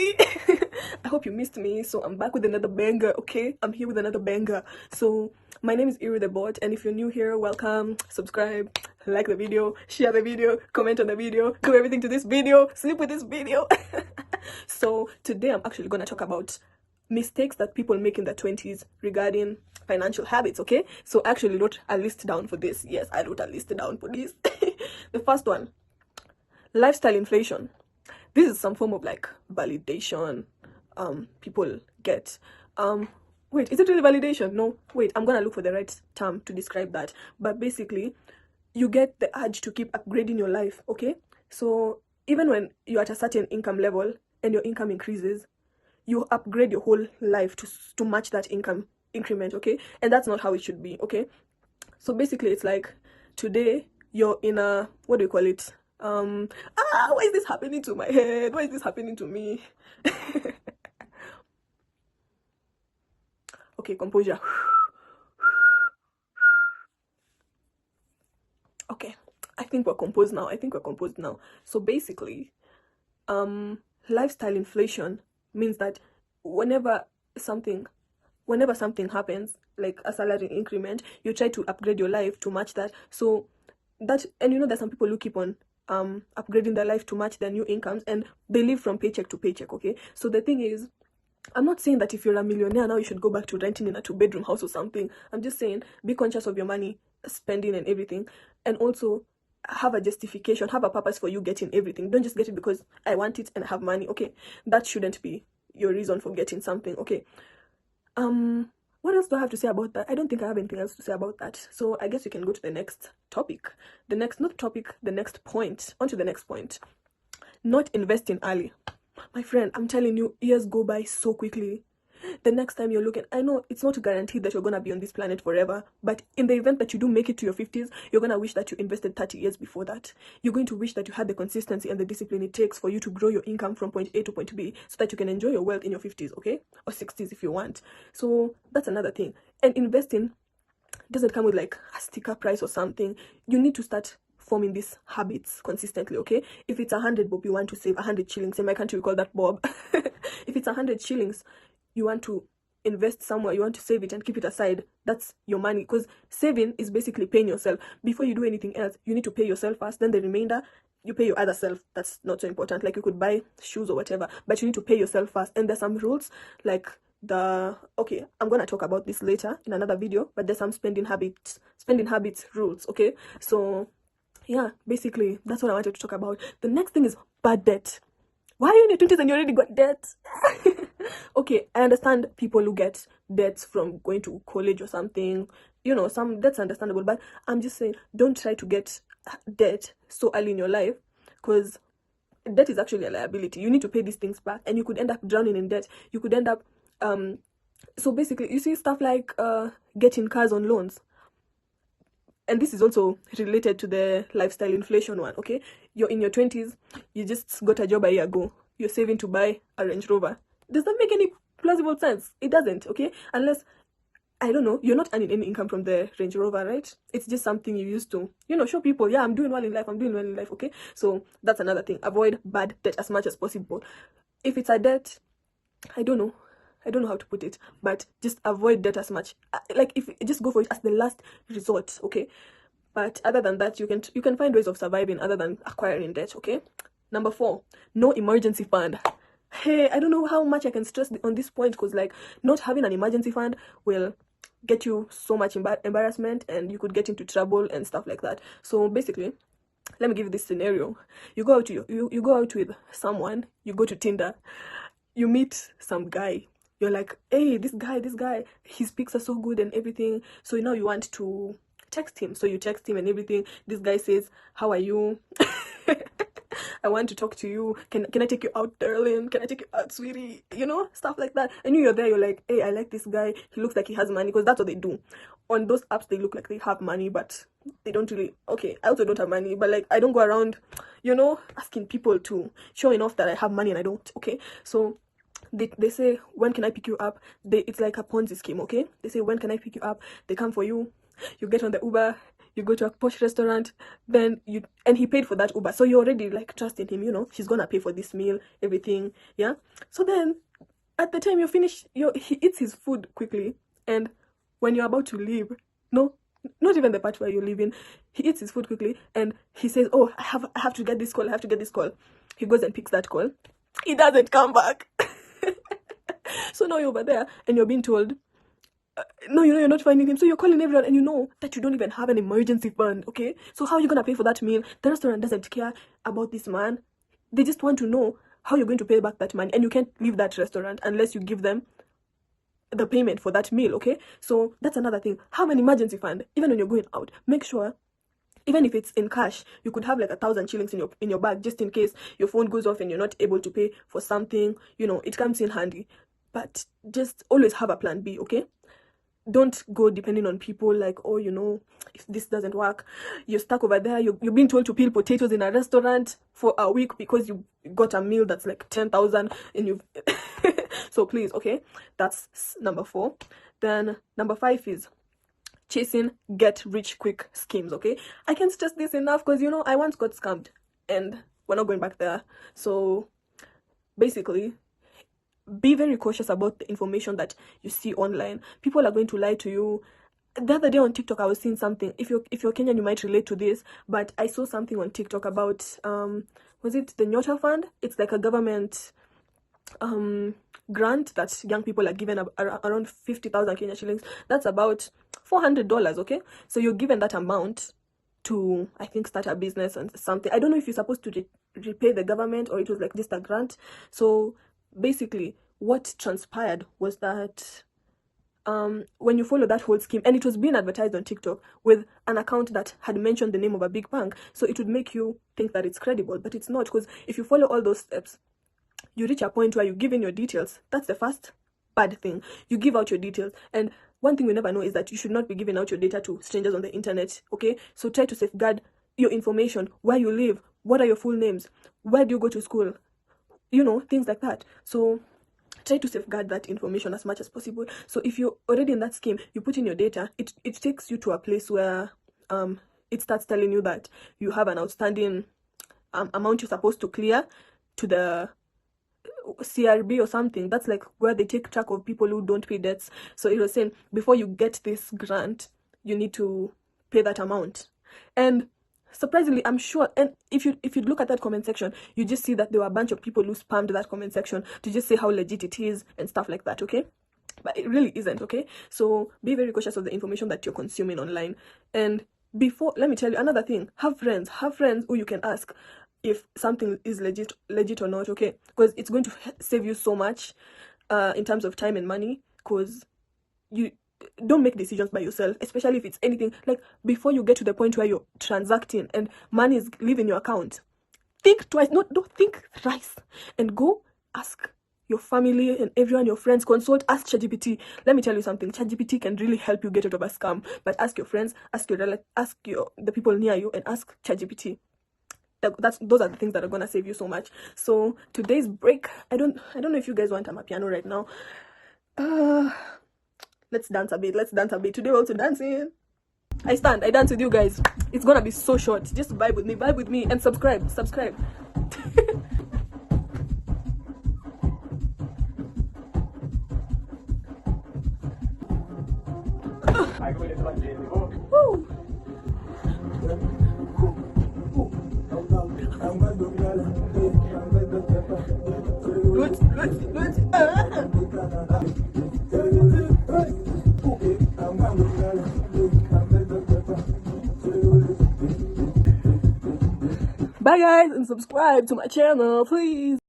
Hi. I hope you missed me. So I'm back with another banger, okay? I'm here with another banger. So my name is Iru the Bot, and if you're new here, welcome. Subscribe, like the video, share the video, comment on the video, do everything to this video, sleep with this video. So today I'm actually gonna talk about mistakes that people make in their 20s regarding financial habits, okay? So I actually wrote a list down for this. Yes, I wrote a list down for this. The first one, lifestyle inflation. This is some form of like validation people get. Wait, is it really validation? No, wait, I'm gonna look for the right term to describe that. But basically, you get the urge to keep upgrading your life, okay? So even when you're at a certain income level and your income increases, you upgrade your whole life to match that income increment, okay? And that's not how it should be, okay? So basically it's like today you're in a, what do you call it? Why is this happening to my head? Why is this happening to me? Okay, composure. Okay, I think we're composed now. So basically, lifestyle inflation means that whenever something happens, like a salary increment, you try to upgrade your life to match that. So that, and you know, there's some people who keep on upgrading their life to match their new incomes, and they live from paycheck to paycheck, okay? So the thing is, I'm not saying that if you're a millionaire now you should go back to renting in a 2-bedroom house or something. I'm just saying be conscious of your money spending and everything, and also have a justification, have a purpose for you getting everything. Don't just get it because I want it and I have money, okay? That shouldn't be your reason for getting something, okay? What else do I have to say about that? I don't think I have anything else to say about that. So I guess we can go to the next topic. The next point. On to the next point. Not investing early. My friend, I'm telling you, years go by so quickly. The next time you're looking, I know it's not guaranteed that you're going to be on this planet forever, but in the event that you do make it to your 50s, you're going to wish that you invested 30 years before that. You're going to wish that you had the consistency and the discipline it takes for you to grow your income from point A to point B so that you can enjoy your wealth in your 50s, okay? Or 60s if you want. So that's another thing. And investing doesn't come with like a sticker price or something. You need to start forming these habits consistently, okay? If it's 100 bob you want to save 100 shillings, in my country we call that bob. If it's 100 shillings you want to invest somewhere, you want to save it and keep it aside, that's your money. Because saving is basically paying yourself. Before you do anything else, you need to pay yourself first, then the remainder you pay your other self. That's not so important. Like you could buy shoes or whatever, but you need to pay yourself first. And there's some rules, like okay, I'm gonna talk about this later in another video, but there's some spending habits rules, okay? So yeah, basically that's what I wanted to talk about. The next thing is bad debt. Why are you in your 20s and you already got debt? Okay, I understand people who get debts from going to college or something. You know, that's understandable, but I'm just saying, don't try to get debt so early in your life, because debt is actually a liability. You need to pay these things back, and you could end up drowning in debt. You could end up so basically, you see stuff like getting cars on loans, and this is also related to the lifestyle inflation one, okay? You're in your 20s, you just got a job a year ago, you're saving to buy a Range Rover. Does that make any plausible sense? It doesn't, okay? Unless, I don't know, you're not earning any income from the Range Rover, right? It's just something you used to, you know, show people, yeah, I'm doing well in life, okay? So that's another thing. Avoid bad debt as much as possible. If it's a debt, I don't know how to put it, but just avoid debt as much. Like, if just go for it as the last resort, okay? But other than that, you can find ways of surviving other than acquiring debt, okay? Number 4, no emergency fund. Hey, I don't know how much I can stress on this point, because like not having an emergency fund will get you so much embarrassment, and you could get into trouble and stuff like that. So basically, let me give you this scenario. You go out with someone, you go to Tinder, you meet some guy, you're like, hey, this guy, his pics are so good and everything. So now you want to text him. So you text him and everything. This guy says, how are you? I want to talk to you. Can I take you out, darling? Can I take you out, sweetie? You know, stuff like that. And you're there, you're like, hey, I like this guy. He looks like he has money, because that's what they do. On those apps, they look like they have money, but they don't really. Okay, I also don't have money, but like I don't go around, you know, asking people to showing off that I have money and I don't, okay? So they say, when can I pick you up? It's like a Ponzi scheme, okay? They say, when can I pick you up? They come for you. You get on the Uber, you go to a posh restaurant, then and he paid for that Uber, so you already like trusting him, you know, she's gonna pay for this meal, everything, yeah. So then at the time you finish, he eats his food quickly, and when you're about to leave, no, not even the part where you're leaving, he eats his food quickly, and he says, oh, I have to get this call, I have to get this call. He goes and picks that call. He doesn't come back. So now you're over there and you're being told, no, you know, you're not finding him. So you're calling everyone, and you know that you don't even have an emergency fund, okay? So how are you gonna pay for that meal? The restaurant doesn't care about this man. They just want to know how you're going to pay back that money, and you can't leave that restaurant unless you give them the payment for that meal, okay? So that's another thing. Have an emergency fund. Even when you're going out, make sure, even if it's in cash, you could have like 1,000 shillings in your bag, just in case your phone goes off and you're not able to pay for something. You know, it comes in handy. But just always have a plan B, okay? Don't go depending on people, like, oh, you know, if this doesn't work, you're stuck over there, you're being told to peel potatoes in a restaurant for a week because you got a meal that's like 10,000 and you've so please, okay, that's number 4. Then number 5 is chasing get rich quick schemes, okay? I can't stress this enough because, you know, I once got scammed and we're not going back there. So basically, be very cautious about the information that you see online. People are going to lie to you. The other day on TikTok, I was seeing something. If you're Kenyan, you might relate to this, but I saw something on TikTok about was it the Nyota Fund? It's like a government grant that young people are given around 50,000 Kenya shillings. That's about $400, okay? So you're given that amount to, I think, start a business and something. I don't know if you're supposed to repay the government or it was like just a grant. So basically what transpired was that when you follow that whole scheme, and it was being advertised on TikTok with an account that had mentioned the name of a big bank, so it would make you think that it's credible, but it's not, because if you follow all those steps, you reach a point where you give in your details. That's the first bad thing. You give out your details, and one thing we never know is that you should not be giving out your data to strangers on the internet, okay? So try to safeguard your information, where you live, what are your full names, where do you go to school, you know, things like that. So try to safeguard that information as much as possible. So if you're already in that scheme, you put in your data, it takes you to a place where it starts telling you that you have an outstanding amount you're supposed to clear to the CRB or something. That's like where they take track of people who don't pay debts. So it was saying before you get this grant, you need to pay that amount. And surprisingly, I'm sure, and if you look at that comment section, you just see that there were a bunch of people who spammed that comment section to just say how legit it is and stuff like that, okay? But it really isn't, okay? So be very cautious of the information that you're consuming online. And before, let me tell you another thing. Have friends who you can ask if something is legit or not, okay? Because it's going to save you so much in terms of time and money, because you don't make decisions by yourself, especially if it's anything like before you get to the point where you're transacting and money is leaving your account. Think twice, don't think thrice, and go ask your family and everyone, your friends, consult, ask ChatGPT. Let me tell you something, ChatGPT can really help you get out of a scam, but ask your friends, ask your relatives, ask the people near you, and ask ChatGPT. Those are the things that are gonna save you so much. So today's break, I don't know if you guys want a piano right now. Let's dance a bit. Today we're also dancing. I dance with you guys. It's gonna be so short. Just vibe with me, and subscribe. Woo. Bye guys, and subscribe to my channel, please.